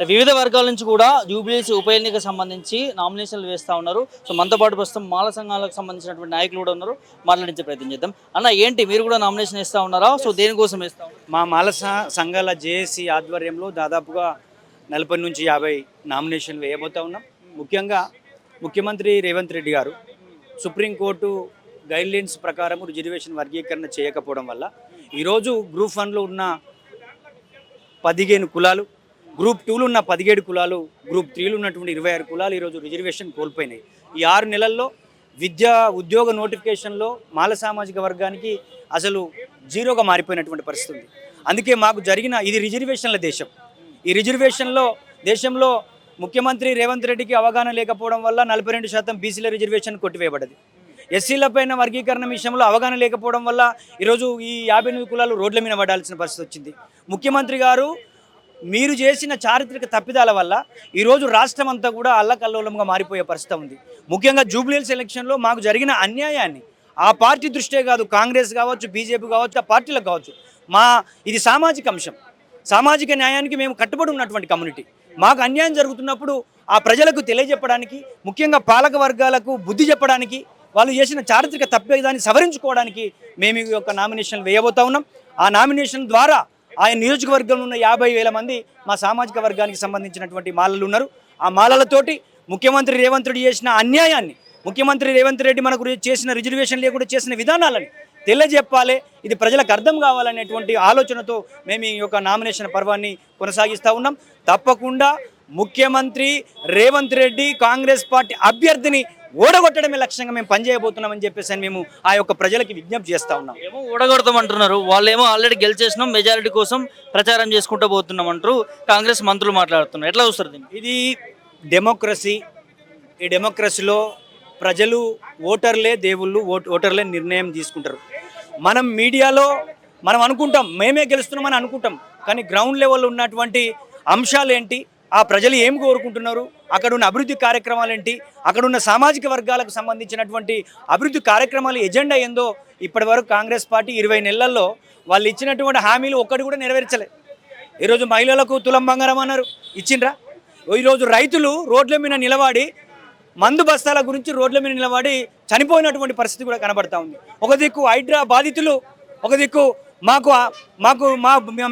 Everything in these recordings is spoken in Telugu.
వివిధ వర్గాల నుంచి కూడా జూబ్లీహిల్స్ ఉప ఎన్నికకు సంబంధించి నామినేషన్లు వేస్తూ ఉన్నారు. సో మనతో పాటు ప్రస్తుతం మాల సంఘాలకు సంబంధించినటువంటి నాయకులు కూడా ఉన్నారు. మాట్లాడించే ప్రయత్నం చేద్దాం. అన్న ఏంటి మీరు కూడా నామినేషన్ వేస్తూ ఉన్నారా? సో దేనికోసం వేస్తూ ఉన్నారు? మా మాల సంఘాల జేఏసీ ఆధ్వర్యంలో దాదాపుగా 40 నుంచి 50 నామినేషన్లు వేయబోతా ఉన్నాం. ముఖ్యంగా ముఖ్యమంత్రి రేవంత్ రెడ్డి గారు సుప్రీంకోర్టు గైడ్లైన్స్ ప్రకారం రిజర్వేషన్ వర్గీకరణ చేయకపోవడం వల్ల ఈరోజు గ్రూప్ 1లో ఉన్న 15 కులాలు, గ్రూప్ 2లో ఉన్న 17 కులాలు, గ్రూప్ 3లో ఉన్నటువంటి 26 కులాలు ఈరోజు రిజర్వేషన్ కోల్పోయినాయి. ఈ 6 నెలల్లో విద్యా ఉద్యోగ నోటిఫికేషన్లో మాల సామాజిక వర్గానికి అసలు జీరోగా మారిపోయినటువంటి పరిస్థితి ఉంది. అందుకే మాకు జరిగిన ఇది రిజర్వేషన్ల దేశం. ఈ రిజర్వేషన్లో దేశంలో ముఖ్యమంత్రి రేవంత్ రెడ్డికి అవగాహన లేకపోవడం వల్ల 42% బీసీల రిజర్వేషన్ కొట్టివేయబడ్డది. ఎస్సీల పైన వర్గీకరణ విషయంలో అవగాహన లేకపోవడం వల్ల ఈరోజు ఈ 58 కులాలు రోడ్ల మీద పడాల్సిన పరిస్థితి వచ్చింది. ముఖ్యమంత్రి గారు మీరు చేసిన చారిత్రక తప్పిదాల వల్ల ఈరోజు రాష్ట్రం అంతా కూడా అల్లకల్లోలంగా మారిపోయే పరిస్థితి ఉంది. ముఖ్యంగా జూబ్లీహిల్స్ ఎలక్షన్లో మాకు జరిగిన అన్యాయాన్ని ఆ పార్టీ దృష్టే కాదు, కాంగ్రెస్ కావచ్చు, బీజేపీ కావచ్చు, ఆ పార్టీలకు కావచ్చు, ఇది సామాజిక అంశం. సామాజిక న్యాయానికి మేము కట్టుబడి ఉన్నటువంటి కమ్యూనిటీ. మాకు అన్యాయం జరుగుతున్నప్పుడు ఆ ప్రజలకు తెలియజెప్పడానికి, ముఖ్యంగా పాలక వర్గాలకు బుద్ధి చెప్పడానికి, వాళ్ళు చేసిన చారిత్రక తప్పిదాన్ని సవరించుకోవడానికి మేము ఈ యొక్క నామినేషన్ వేయబోతా ఉన్నాం. ఆ నామినేషన్ ద్వారా ఆయన నియోజకవర్గంలో ఉన్న 50,000 మంది మా సామాజిక వర్గానికి సంబంధించినటువంటి మాలలు ఉన్నారు. ఆ మాలలతోటి ముఖ్యమంత్రి రేవంత్ రెడ్డి చేసిన అన్యాయాన్ని, ముఖ్యమంత్రి రేవంత్ రెడ్డి మనకు చేసిన రిజర్వేషన్ లేకుండా చేసిన విధానాలని తెలియజెప్పాలి, ఇది ప్రజలకు అర్థం కావాలనేటువంటి ఆలోచనతో మేము ఈ యొక్క నామినేషన్ పర్వాన్ని కొనసాగిస్తూ ఉన్నాం. తప్పకుండా ముఖ్యమంత్రి రేవంత్ రెడ్డి కాంగ్రెస్ పార్టీ అభ్యర్థిని ఓడగొట్టడమే లక్ష్యంగా మేము పనిచేయబోతున్నామని చెప్పేసి మేము ఆ యొక్క ప్రజలకి విజ్ఞప్తి చేస్తూ ఉన్నాం. ఏమో ఓడగొడతామంటున్నారు, వాళ్ళేమో ఆల్రెడీ గెలిచేసినాం, మెజారిటీ కోసం ప్రచారం చేసుకుంటూ పోతున్నాం అంటారు కాంగ్రెస్ మంత్రులు మాట్లాడుతున్నారు. ఎట్లా చూస్తారు దీన్ని? ఇది డెమోక్రసీ. ఈ డెమోక్రసీలో ప్రజలు ఓటర్లే దేవుళ్ళు, ఓటర్లే నిర్ణయం తీసుకుంటారు. మనం మీడియాలో మనం అనుకుంటాం మేమే గెలుస్తున్నామని అనుకుంటాం, కానీ గ్రౌండ్ లెవెల్లో ఉన్నటువంటి అంశాలు ఏంటి, ఆ ప్రజలు ఏం కోరుకుంటున్నారు, అక్కడ ఉన్న అభివృద్ధి కార్యక్రమాలు ఏంటి, అక్కడ ఉన్న సామాజిక వర్గాలకు సంబంధించినటువంటి అభివృద్ధి కార్యక్రమాలు ఎజెండా ఏందో ఇప్పటి వరకు కాంగ్రెస్ పార్టీ 20 నెలల్లో వాళ్ళు ఇచ్చినటువంటి హామీలు ఒక్కటి కూడా నెరవేర్చలే. ఈరోజు మహిళలకు తులం బంగారం అన్నారు, ఇచ్చిండ్రా? ఈరోజు రైతులు రోడ్ల మీద నిలబడి మందు బస్తాల గురించి రోడ్ల మీద నిలబడి చనిపోయినటువంటి పరిస్థితి కూడా కనబడతా ఉంది. ఒక దిక్కు హైడ్రా బాధితులు, ఒక దిక్కు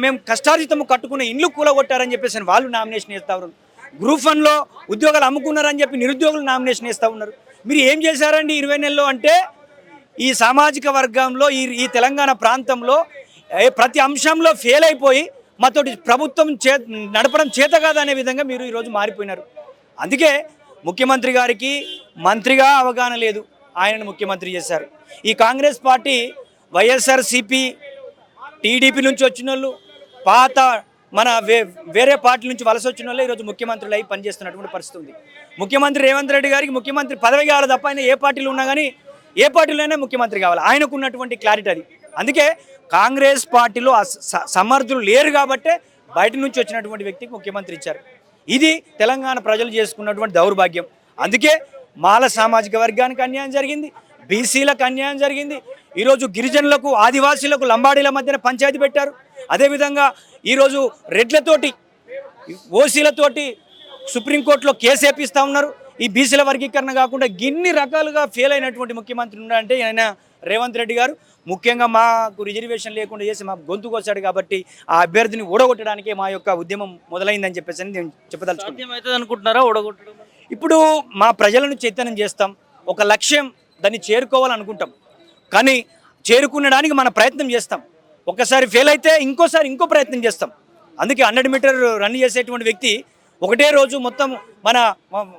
మేము కష్టార్జితము కట్టుకున్న ఇండ్లు కూలగొట్టారని చెప్పేసి వాళ్ళు నామినేషన్ వేస్తూ ఉన్నారు. గ్రూప్ 1లో ఉద్యోగాలు అమ్ముకున్నారని చెప్పి నిరుద్యోగులు నామినేషన్ వేస్తూ ఉన్నారు. మీరు ఏం చేశారండి 20 నెలల్లో అంటే? ఈ సామాజిక వర్గంలో ఈ తెలంగాణ ప్రాంతంలో ప్రతి అంశంలో ఫెయిల్ అయిపోయి మాతోటి ప్రభుత్వం నడపడం చేత కాదనే విధంగా మీరు ఈరోజు మారిపోయినారు. అందుకే ముఖ్యమంత్రి గారికి మంత్రిగా అవగాహన లేదు, ఆయనను ముఖ్యమంత్రి చేశారు. ఈ కాంగ్రెస్ పార్టీ వైఎస్ఆర్సీపీ టీడీపీ నుంచి వచ్చిన వాళ్ళు, పాత మన వేరే పార్టీ నుంచి వలస వచ్చిన వాళ్ళు ఈరోజు ముఖ్యమంత్రులు అయి పనిచేస్తున్నటువంటి పరిస్థితి ఉంది. ముఖ్యమంత్రి రేవంత్ రెడ్డి గారికి ముఖ్యమంత్రి పదవి కావాలి తప్ప ఆయన ఏ పార్టీలో ఉన్నా కానీ ఏ పార్టీలోనే ముఖ్యమంత్రి కావాలి, ఆయనకు ఉన్నటువంటి క్లారిటీ అది. అందుకే కాంగ్రెస్ పార్టీలో సమర్థులు లేరు కాబట్టే బయట నుంచి వచ్చినటువంటి వ్యక్తికి ముఖ్యమంత్రి ఇచ్చారు. ఇది తెలంగాణ ప్రజలు చేసుకున్నటువంటి దౌర్భాగ్యం. అందుకే మాల సామాజిక వర్గానికి అన్యాయం జరిగింది, బీసీలకు అన్యాయం జరిగింది. ఈరోజు గిరిజనులకు, ఆదివాసీలకు, లంబాడీల మధ్యన పంచాయతీ పెట్టారు. అదేవిధంగా ఈరోజు రెడ్లతోటి, ఓసీలతోటి సుప్రీంకోర్టులో కేసు వేపిస్తూ ఉన్నారు. ఈ బీసీల వర్గీకరణ కాకుండా గిన్ని రకాలుగా ఫెయిల్ అయినటువంటి ముఖ్యమంత్రి ఉన్నారంటే ఆయన రేవంత్ రెడ్డి గారు. ముఖ్యంగా మాకు రిజర్వేషన్ లేకుండా చేసి మా గొంతు కోసాడు కాబట్టి ఆ అభ్యర్థిని ఓడగొట్టడానికే మా యొక్క ఉద్యమం మొదలైందని చెప్పేసి నేను చెప్పదలుచుకుంటున్నాను. అనుకుంటున్నారా ఓడగొట్టడం? ఇప్పుడు మా ప్రజలను చైతన్యం చేస్తాం, ఒక లక్ష్యం దాన్ని చేరుకోవాలనుకుంటాం, కానీ చేరుకునడానికి మన ప్రయత్నం చేస్తాం. ఒకసారి ఫెయిల్ అయితే ఇంకోసారి ఇంకో ప్రయత్నం చేస్తాం. అందుకే 100 మీటర్ రన్ చేసేటువంటి వ్యక్తి ఒకటే రోజు మొత్తం మన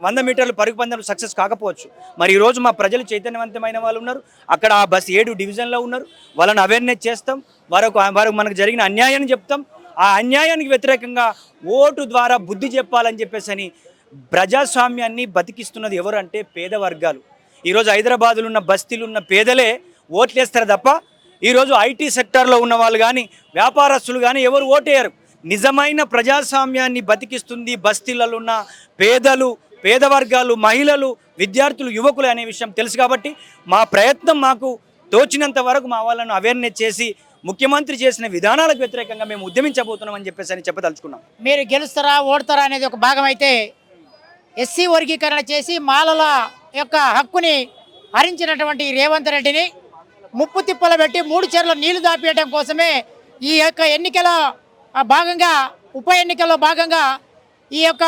100 మీటర్లు పరుగు పందెం సక్సెస్ కాకపోవచ్చు. మరి ఈరోజు మా ప్రజలు చైతన్యవంతమైన వాళ్ళు ఉన్నారు, అక్కడ ఆ బస్ 7 డివిజన్లో ఉన్నారు, వాళ్ళని అవేర్నెస్ చేస్తాం, వారికి మనకు జరిగిన అన్యాయాన్ని చెప్తాం. ఆ అన్యాయానికి వ్యతిరేకంగా ఓటు ద్వారా బుద్ధి చెప్పాలని చెప్పేసి ప్రజాస్వామ్యాన్ని బతికిస్తున్నది ఎవరు అంటే పేద వర్గాలు. ఈరోజు హైదరాబాదులో ఉన్న బస్తీలు ఉన్న పేదలే ఓట్లేస్తారు తప్ప ఈరోజు ఐటీ సెక్టార్లో ఉన్న వాళ్ళు కానీ వ్యాపారస్తులు కానీ ఎవరు ఓటేయరు. నిజమైన ప్రజాస్వామ్యాన్ని బతికిస్తుంది బస్తీలలో ఉన్న పేదలు, పేద వర్గాలు, మహిళలు, విద్యార్థులు, యువకులు అనే విషయం తెలుసు. కాబట్టి మా ప్రయత్నం మాకు తోచినంత వరకు మా వాళ్ళను అవేర్నెస్ చేసి ముఖ్యమంత్రి చేసిన విధానాలకు వ్యతిరేకంగా మేము ఉద్యమించబోతున్నామని చెప్పేసి చెప్పదలుచుకున్నాం. మీరు గెలుస్తారా ఓడతారా అనేది ఒక భాగం అయితే, ఎస్సీ వర్గీకరణ చేసి మాలల యొక్క హక్కుని హరించినటువంటి రేవంత్ రెడ్డిని ముప్పు తిప్పలు పెట్టి 3 చెర్ల నీళ్లు దాపియడం కోసమే ఈ యొక్క ఎన్నికల భాగంగా, ఉప ఎన్నికల్లో భాగంగా ఈ యొక్క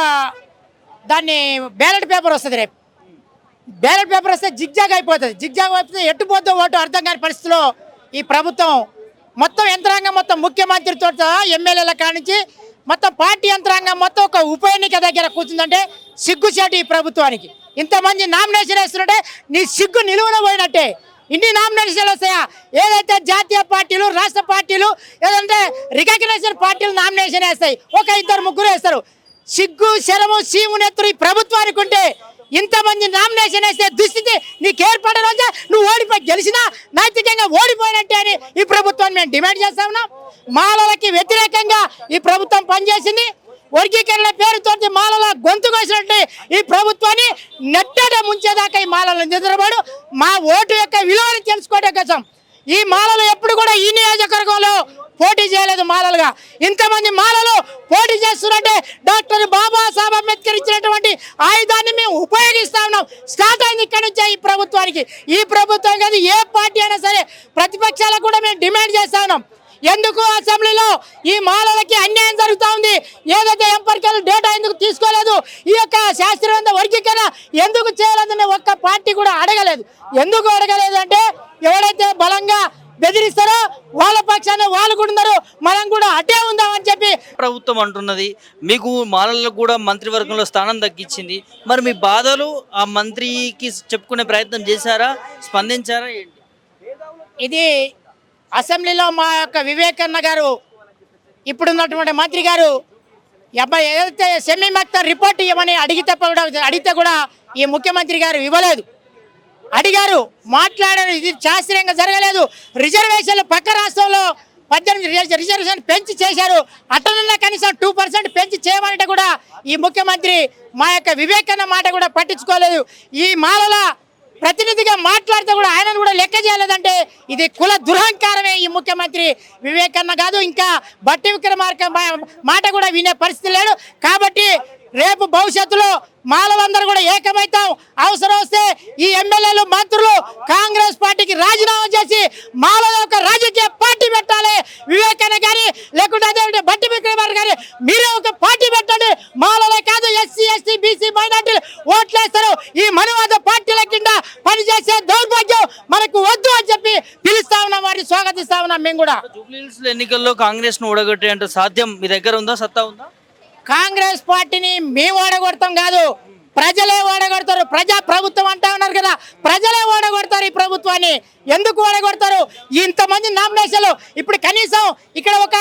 దాన్ని బ్యాలెట్ పేపర్ వస్తుంది. రేపు బ్యాలెట్ పేపర్ వస్తే జిగ్జాగ్ అయిపోతుంది. జిగ్జాగ్ అయిపోతే ఎట్టుపోతే ఓటు అర్థం కాని పరిస్థితిలో ఈ ప్రభుత్వం మొత్తం యంత్రాంగం, మొత్తం ముఖ్యమంత్రితో ఎమ్మెల్యేల కానించి మొత్తం పార్టీ యంత్రాంగం మొత్తం ఒక ఉప ఎన్నిక దగ్గర కూర్చుందంటే సిగ్గుచేటు ఈ ప్రభుత్వానికి. ఇంతమంది నామినేషన్ వేస్తుంటే నీ సిగ్గు నిలువున పోయినట్టే. ఇన్ని నామినేషన్లు వస్తాయా? ఏదైతే జాతీయ పార్టీలు, రాష్ట్ర పార్టీలు, ఏదంటే రికగ్నైజేషన్ పార్టీలు నామినేషన్ వేస్తాయి, ఒక 2-3 వేస్తారు. సిగ్గు శరము సీమునెత్తురు ఈ ప్రభుత్వానికి ఉంటే ఇంతమంది నామినేషన్ వేస్తే దుస్థితి నీకు ఏర్పడిన రోజే నువ్వు ఓడిపోయి గెలిచినా నైతికంగా ఓడిపోయినట్టే అని ఈ ప్రభుత్వాన్ని మేము డిమాండ్ చేస్తా ఉన్నాం. మాలలకి వ్యతిరేకంగా ఈ ప్రభుత్వం పనిచేసింది. వర్గీకరణ పేరుతో మాలల గొంతు కోసినట్టు ఈ ప్రభుత్వాన్ని నెట్టడ ముంచేదాకా ఈ మాలలను నిద్రపడు మా ఓటు యొక్క విలువను తెలుసుకోవడం కోసం ఈ మాలలు ఎప్పుడు కూడా ఈ నియోజకవర్గంలో పోటీ చేయలేదు. మాలలుగా ఇంతమంది మాలలు పోటీ చేస్తున్నట్టే డాక్టర్ బాబాసాహెబ్ అంబేద్కర్ ఇచ్చినటువంటి ఆయుధాన్ని మేము ఉపయోగిస్తా ఉన్నాం. స్టార్ట్ అయింది ఇక్కడ నుంచే ఈ ప్రభుత్వానికి. ఈ ప్రభుత్వం కాదు, ఏ పార్టీ అయినా సరే ప్రతిపక్షాలకు కూడా మేము డిమాండ్ చేస్తా ఉన్నాం. ఎందుకు అసెంబ్లీలో ఈ మాలలకి అన్యాయం జరుగుతూ ఉంది? ఏదైతే ఎంపర్కల్ డేటా ఎందుకు తీసుకోలేదు? ఈ యొక్క శాస్త్రీయ వర్గీకరణ ఎందుకు చేయలేదని ఒక్క పార్టీ కూడా అడగలేదు. ఎందుకు అడగలేదు అంటే ఎవరైతే బలంగా బెదిరిస్తారో వాళ్ళ పక్షాన్ని వాళ్ళు కూడా ఉన్నారు, మనం కూడా అటే ఉందామని చెప్పి ప్రభుత్వం అంటున్నది. మీకు మాలలకు కూడా మంత్రివర్గంలో స్థానం దక్కించింది. మరి మీ బాధలు ఆ మంత్రికి చెప్పుకునే ప్రయత్నం చేశారా? స్పందించారా? ఏంటి ఇది అసెంబ్లీలో మా యొక్క వివేకన్న గారు, ఇప్పుడున్నటువంటి మంత్రి గారు ఏదైతే సెమీ మక్తర్ రిపోర్ట్ ఇవ్వమని అడిగితే కూడా ఈ ముఖ్యమంత్రి గారు ఇవ్వలేదు. అడిగారు, మాట్లాడారు. ఇది శాస్త్రీయంగా జరగలేదు. రిజర్వేషన్లు పక్క రాష్ట్రంలో 18 రిజర్వేషన్ పెంచి చేశారు. అటనన్నా కనీసం 2% పెంచి చేయమంటే కూడా ఈ ముఖ్యమంత్రి మా యొక్క వివేకన్న మాట కూడా పట్టించుకోలేదు. ఈ మాలల ప్రతినిధిగా మాట్లాడితే కూడా ఆయనను కూడా లెక్క చేయలేదంటే ఇది కుల దురహంకారమే. ఈ ముఖ్యమంత్రి వివేకన్న కాదు, ఇంకా బట్టి విక్రమార్క మాట కూడా వినే పరిస్థితి లేడు. కాబట్టి రేపు భవిష్యత్తులో మాలవందరూ కూడా ఏకమైతాం. అవసరం వస్తే ఈ ఎమ్మెల్యేలు, మంత్రులు కాంగ్రెస్ పార్టీకి రాజీనామా చేసి మాలల యొక్క రాజకీయ పార్టీ పెట్టాలి. వివేకన్న గారి లేకుంటే అదే బట్టి విక్రమార్క గారి మీరే ఒక పార్టీ పెట్టండి. మాలలే కాదు, ఎస్సీ, ఎస్టీ, బీసీ, మైనార్టీలు ఓట్లేస్తారు. ఈ మనువాద పార్టీల కింద పనిచేసే దౌర్భాగ్యం మనకు వద్దు అని చెప్పి పిలుస్తా ఉన్నాం, వారిని స్వాగతిస్తా ఉన్నాం. మేము కూడా జూబ్లీహిల్స్ ఎన్నికల్లో కాంగ్రెస్ ను ఓడగొట్టే అంటే సాధ్యం మీ దగ్గర ఉందా? సత్తా ఉందా? కాంగ్రెస్ పార్టీని మేము ఓడగొడతాం కాదు, ప్రజలే ఓడగొడతారు. ప్రజా ప్రభుత్వం అంటా ఉన్నారు కదా, ప్రజలే ఓడగొడతారు ఈ ప్రభుత్వాన్ని. ఎందుకు ఓడగొడతారు? ఇంతమంది నామినేషన్లు. ఇప్పుడు కనీసం ఇక్కడ ఒక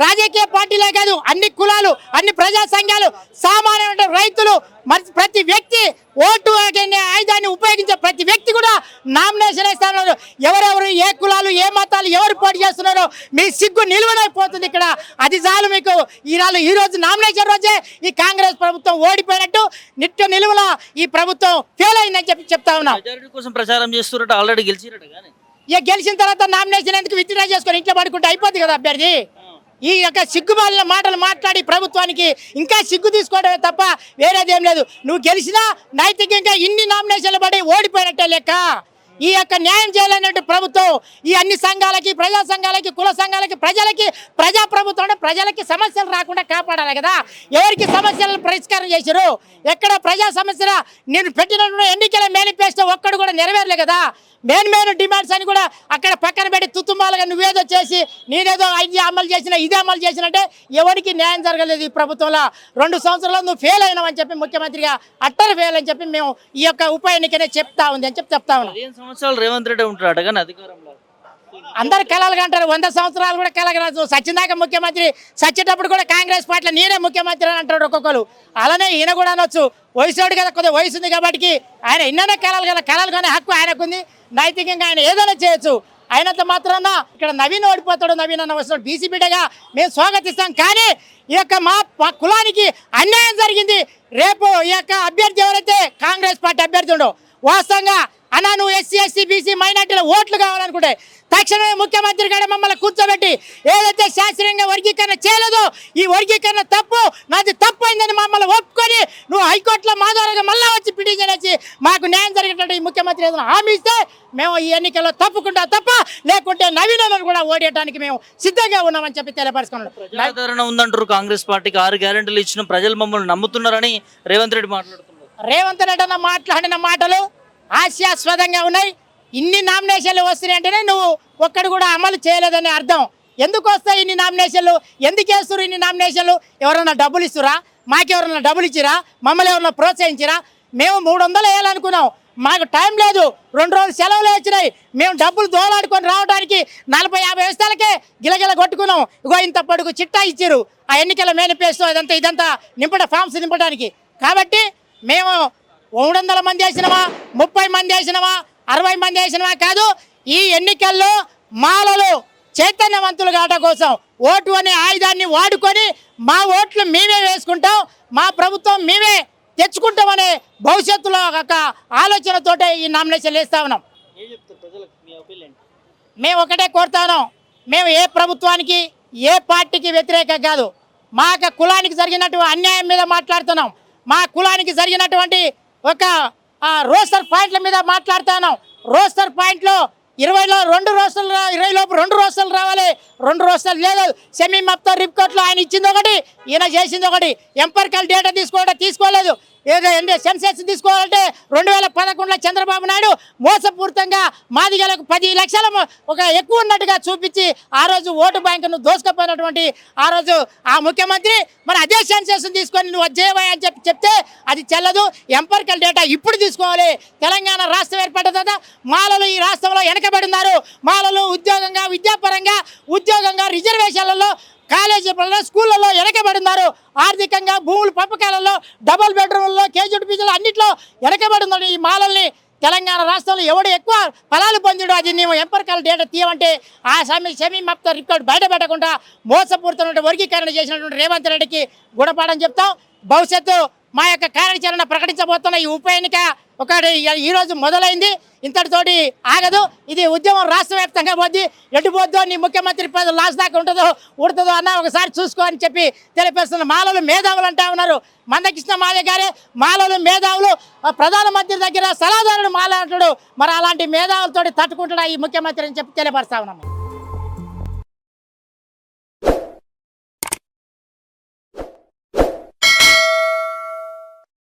రాజకీయ పార్టీలే కాదు, అన్ని కులాలు, అన్ని ప్రజా సంఘాలు, సామాన్య రైతులు, ప్రతి వ్యక్తి ఓటు ఆయుధాన్ని ఉపయోగించే ప్రతి వ్యక్తి కూడా నామినేషన్ వేస్తున్నారు. ఎవరెవరు, ఏ కులాలు, ఏ మతాలు, ఎవరు పోటీ చేస్తున్నారో మీ సిగ్గు నిలువనైపోతుంది ఇక్కడ. అది చాలు మీకు. ఈ రోజు నామినేషన్ రోజే ఈ కాంగ్రెస్ ప్రభుత్వం ఓడిపోయినట్టు, నిత్య నిలువల ఈ ప్రభుత్వం ఫెయిల్ అయిందని చెప్పి చెప్తా ఉన్నా. మెజారిటీ కోసం ప్రచారం చేస్తున్నట్టు ఆల్రెడీ గెలిచినట్టు కానీ ఇక గెలిచిన తర్వాత నామినేషన్ ఎందుకు విత్డ్రా చేసుకొని ఇంట్లో పడుకుంటే అయిపోద్ది కదా అభ్యర్థి. ఈ యొక్క సిగ్గుమాలిన మాటలు మాట్లాడి ప్రభుత్వానికి ఇంకా సిగ్గు తీసుకోవడమే తప్ప వేరేదేం లేదు. నువ్వు గెలిచినా నైతికంగా ఇన్ని నామినేషన్లు పడి ఓడిపోయినట్టే లెక్క. ఈ యొక్క న్యాయం చేయాలన్నట్టు ప్రభుత్వం ఈ అన్ని సంఘాలకి, ప్రజా సంఘాలకి, కుల సంఘాలకి, ప్రజలకి, ప్రజా ప్రభుత్వం అంటే ప్రజలకి సమస్యలు రాకుండా కాపాడాలి కదా. ఎవరికి సమస్యలను పరిష్కారం చేశారు? ఎక్కడ ప్రజా సమస్యల నేను పెట్టినటువంటి ఎన్నికల మేనిఫెస్టో ఒక్కడు కూడా నెరవేరలే కదా. మెయిన్ డిమాండ్స్ అని కూడా అక్కడ పక్కన పెట్టి తుత్తుమాలుగా నువ్వేదో చేసి నేనేదో ఇది అమలు చేసినా ఇదే అమలు చేసినంటే ఎవరికి న్యాయం జరగలేదు ఈ ప్రభుత్వంలో. 2 సంవత్సరాలు నువ్వు ఫెయిల్ అయినావని చెప్పి ముఖ్యమంత్రిగా అట్టర్ ఫెయిల్ అని చెప్పి మేము ఈ యొక్క ఉప ఎన్నికనే చెప్తా ఉంది అని చెప్పి చెప్తా ఉన్నాం. 15 సంవత్సరాలు రేవంత్ రెడ్డి ఉంటాడు కానీ అధికారంలో అందరు కలలుగా అంటారు. 100 సంవత్సరాలు కూడా కలగరాదు. సచ్చిందాక ముఖ్యమంత్రి, సచ్చేటప్పుడు కూడా కాంగ్రెస్ పార్టీలో నేనే ముఖ్యమంత్రి అని అంటాడు ఒక్కొక్కరు. అలానే ఈయన కూడా అనొచ్చు. వయసుడు కదా, కొద్దిగా వయసు ఉంది కాబట్టి ఆయన ఇన్ననే కలలు కదా, కలలు కానీ హక్కు ఆయనకుంది. నైతికంగా ఆయన ఏదైనా చేయొచ్చు. అయినంత మాత్రాన ఇక్కడ నవీన్ ఓడిపోతాడు, నవీన్ అన్న వస్తున్నాడు, బీసీ బిడ్డగా మేము స్వాగతిస్తాం. కానీ ఈ యొక్క మా కులానికి అన్యాయం జరిగింది. రేపు ఈ యొక్క అభ్యర్థి ఎవరైతే కాంగ్రెస్ పార్టీ అభ్యర్థి ఉండో వాస్తవంగా అన్నా నువ్వు ఎస్సీ ఎస్సీ బీసీ మైనార్టీల ఓట్లు కావాలనుకుంటే తక్షణమే ముఖ్యమంత్రి గారు మమ్మల్ని కూర్చోబెట్టి ఏదైతే శాస్త్రీయంగా వర్గీకరణ చేయలేదో ఈ వర్గీకరణ తప్పు, నాది తప్పు అయిందని మమ్మల్ని ఒప్పుకొని నువ్వు హైకోర్టులో మాధారంగా మళ్ళా వచ్చి పిటిషన్ వేసి మాకు న్యాయం జరిగేటట్టు ఈ ముఖ్యమంత్రి ఏదైనా హామీ ఇస్తే మేము ఈ ఎన్నికల్లో తప్పుకుంటా తప్ప, లేకుంటే నవీనను కూడా ఓడేయడానికి మేము సిద్ధంగా ఉన్నామని చెప్పి తెలియపరుచుకున్నాం. ప్రజాదరణ ఉందంటారు కాంగ్రెస్ పార్టీకి 6 గ్యారెంటీలు ఇచ్చిన ప్రజలు మమ్మల్ని నమ్ముతున్నారని రేవంత్ రెడ్డి మాట్లాడుతున్నారు. రేవంత్ రెడ్డి అన్న మాట్లాడిన మాటలు హాస్యాస్పదంగా ఉన్నాయి. ఇన్ని నామినేషన్లు వస్తున్నాయంటేనే నువ్వు ఒక్కడు కూడా అమలు చేయలేదని అర్థం. ఎందుకు వస్తాయి ఇన్ని నామినేషన్లు, ఎందుకు వేస్తారు ఇన్ని నామినేషన్లు? ఎవరన్నా డబ్బులు ఇస్తురా? మాకెవరన్నా డబ్బులు ఇచ్చిరా? మమ్మల్ని ఎవరన్నా ప్రోత్సహించిరా? మేము 300 వేయాలనుకున్నాం, మాకు టైం లేదు, 2 రోజులు సెలవులు వచ్చినాయి, మేము డబ్బులు దోలాడుకొని రావడానికి 40-50 వ్యవస్థలకే గిలగిల కొట్టుకున్నాం. ఇగో ఇంత పొడుగు చిట్టా ఇచ్చారు ఆ ఎన్నికల మేనిఫెస్టో ఇదంతా ఫామ్స్ నింపడానికి. కాబట్టి మేము 300 మంది వేసినవా, 30 మంది వేసినవా, 60 మంది వేసినవా కాదు, ఈ ఎన్నికల్లో మాలలు చైతన్యవంతులు కావడం కోసం ఓటు అనే ఆయుధాన్ని వాడుకొని మా ఓట్లు మేమే వేసుకుంటాం, మా ప్రభుత్వం మేమే తెచ్చుకుంటామనే భవిష్యత్తులో ఒక ఆలోచనతోటే ఈ నామినేషన్లు వేస్తా ఉన్నాం. మేము ఒకటే కోరుతాను, మేము ఏ ప్రభుత్వానికి ఏ పార్టీకి వ్యతిరేకం కాదు. మా కులానికి జరిగినటువంటి అన్యాయం మీద మాట్లాడుతున్నాం, మా కులానికి జరిగినటువంటి ఒక రోస్టర్ పాయింట్ల మీద మాట్లాడుతున్నాం. రోస్టర్ పాయింట్లో 20లో 2 రోస్టర్లు 20 లోపు 2 రోస్టర్లు రావాలి, 2 రోస్టర్లు లేదు. సెమీ మప్తా రిపోర్ట్లో ఆయన ఇచ్చింది ఒకటి, ఈయన చేసింది ఒకటి. ఎంపరికల్ డేటా తీసుకోలేదు. ఏదో సెన్సెస్ తీసుకోవాలంటే 2011లో చంద్రబాబు నాయుడు మోసపూరితంగా మాదిగలకు 10 లక్షల ఒక ఎక్కువ ఉన్నట్టుగా చూపించి ఆ రోజు ఓటు బ్యాంకును దోసుకపోయినటువంటి ఆ రోజు ఆ ముఖ్యమంత్రి మరి అదే సెన్సెస్ తీసుకొని నువ్వు అధ్యయమై అని చెప్తే అది చెల్లదు. ఎంపరికల్ డేటా ఇప్పుడు తీసుకోవాలి. తెలంగాణ రాష్ట్రం ఏర్పడ్డ తర్వాత మాలలు ఈ రాష్ట్రంలో వెనకబడి ఉన్నారు. మాలలు ఉద్యోగంగా, విద్యాపరంగా, రిజర్వేషన్లలో, కాలేజీలలో, స్కూళ్ళలో వెనకబడి ఉన్నారు. ఆర్థికంగా, భూముల పంపకాలలో, డబుల్ బెడ్రూమ్లలో, కేజీడ్ పీజీలు అన్నింటిలో వెనకబడి ఉన్నారు. ఈ మాలల్ని తెలంగాణ రాష్ట్రంలో ఎవడు ఎక్కువ ఫలాలు పొందాడు అది నీవు ఎంపరికల్ డేటా తీయమంటే ఆ సెమీ మప్తా రికార్డు బయట పెట్టకుండా మోసపూరితమైన వర్గీకరణ చేసినటువంటి రేవంత్ రెడ్డికి గుణపాఠం చెప్తాం. భవిష్యత్తు మా యొక్క కార్యాచరణ ప్రకటించబోతున్న ఈ ఉప ఎన్నిక ఒకటి ఈరోజు మొదలైంది, ఇంతటితోటి ఆగదు. ఇది ఉద్యమం రాష్ట్ర వ్యాప్తంగా పోద్ది. ఎటు పోద్దో నీ ముఖ్యమంత్రి పదవి లాస్ట్ దాకా ఉంటుందో ఉడుతుందో అన్న ఒకసారి చూసుకో అని చెప్పి తెలియపరుస్తున్న మాలలు మేధావులు అంటా ఉన్నారు. మందకృష్ణ మాదే గారే మాలలు మేధావులు, ప్రధానమంత్రి దగ్గర సలహాదారుడు మాలాంటాడు. మరి అలాంటి మేధావులతోటి తట్టుకుంటాడా ఈ ముఖ్యమంత్రి అని చెప్పి తెలియపరుస్తా ఉన్నాము.